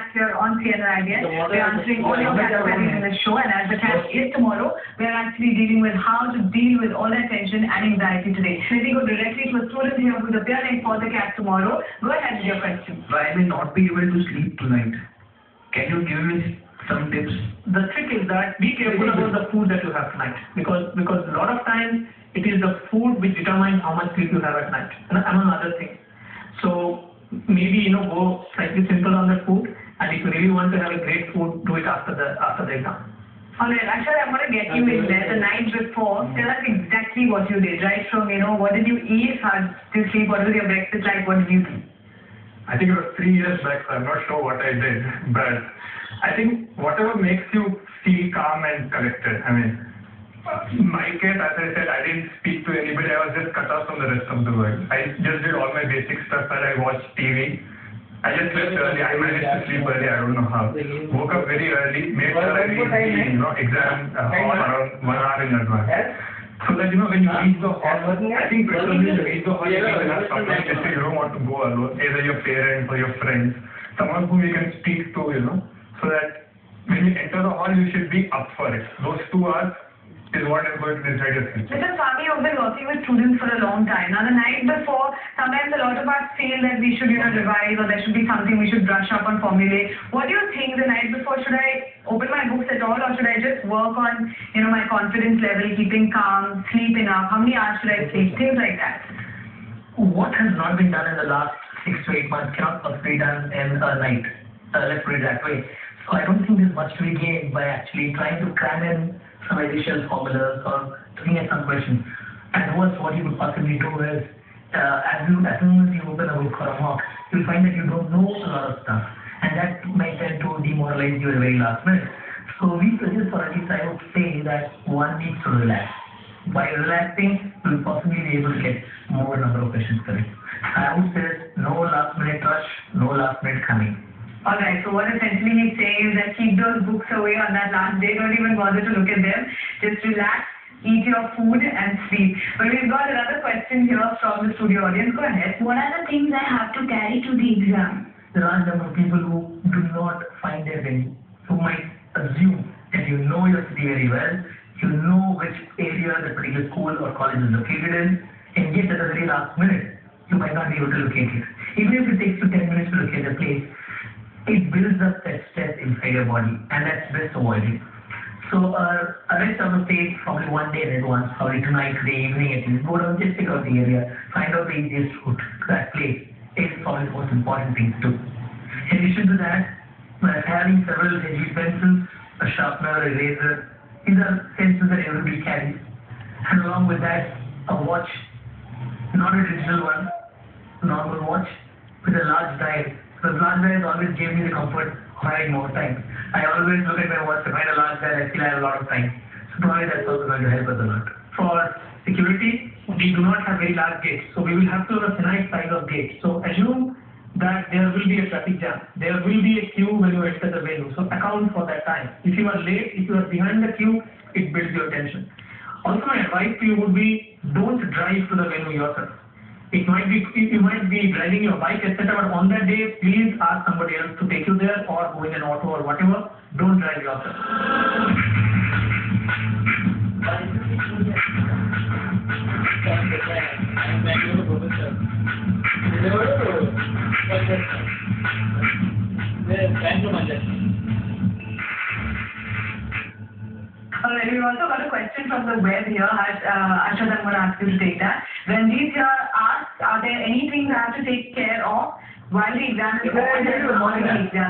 Cat here on CNN IBN. We're answering all your cat queries in the show, and as the cat is tomorrow, we're actually dealing with how to deal with all that tension and anxiety today. Let me go directly to a student here who's appearing for the cat tomorrow. Go ahead with your question. Why may not be able to sleep tonight? Can you give me some tips? The trick is that be careful about the food that you have tonight, because a lot of times it is the food which determines how much sleep you have at night, and among other things. So maybe go slightly simple on the food, and if you really want to have a great food, do it after the exam. Alright, actually I'm going to get you in there the night before. Tell us exactly what you did, right from what did you eat, how did you sleep, what was your breakfast like, what did you do? I think it was 3 years back, so I'm not sure what I did, but I think whatever makes you feel calm and collected. I mean, in my case, as I said, I didn't speak to anybody. I was just cut off from the rest of the world. I just did all my basic stuff, and I watched TV. I just slept early. I managed to sleep early. I don't know how. Woke up very early. Made sure I read the exam hall around 1 hour in advance. So that when you reach the hall, I think preferably when you reach the hall, you need to have someone just you don't want to go alone, either your parents or your friends, someone whom you can speak to, so that when you enter the hall, you should be up for it. Those 2 hours is what is going to decide your future. Mr. Swami, you've been working with students for a long time. Now, the night before, sometimes a lot of us feel that we should, revise, or there should be something we should brush up on formulate. What do you think the night before? Should I open my books at all, or should I just work on, my confidence level, keeping calm, sleep enough? How many hours should I sleep? Things like that. What has not been done in the last 6 to 8 months cannot be done in a night. Let's put it that way. So I don't think there's much to be gained by actually trying to cram in some additional formulas or looking at some questions. And what you could possibly do is, as soon as you open a book or a mock, you'll find that you don't know a lot of stuff, and that might tend to demoralize you at the very last minute. So we suggest, or at least I would say, that one needs to relax. By relaxing, you'll possibly be able to get more number of questions correct. I would say no last minute rush, no last minute coming. Alright, so what essentially he's saying is that keep those books away on that last day. Don't even bother to look at them. Just relax, eat your food, and sleep. But we've got another question here from the studio audience. Go ahead. What are the things I have to carry to the exam? There are a number of people who do not find their venue, who might assume that you know your city very well, you know which area the particular school or college is located in, and yet at the very last minute, you might not be able to locate it. Even if it takes you 10 minutes to locate the place, it builds up that stress inside your body, and that's best avoided. So arrest of the state probably one day in advance, probably tonight, today evening at least. Go down, just figure out the area, find out the easiest route to that place. It's probably the most important thing to do. In addition to that, having several heavy pencils, a sharpener, eraser, these are pencils that everybody carries. And along with that, a watch, not a digital one, normal watch, with a large dial. Because large dials always gave me the comfort of having more time. I always look at my watch to find a large dial, I feel I have a lot of time. So probably that's also going to help us a lot. For security, we do not have very large gates, so we will have to have a finite size of gates. So assume that there will be a traffic jam. There will be a queue when you enter the venue. So account for that time. If you are late, if you are behind the queue, it builds your tension. Also, my advice to you would be, don't drive to the venue yourself. You might be driving your bike, etc. But on that day, please ask somebody else to take you there, or go in an auto or whatever. Don't drive yourself. Alright, we've also got a question from the web here. Ashad, I'm going to ask you to take that. Ranjit here asks, are there any things I have to take care of while the exam is going on or during the exam?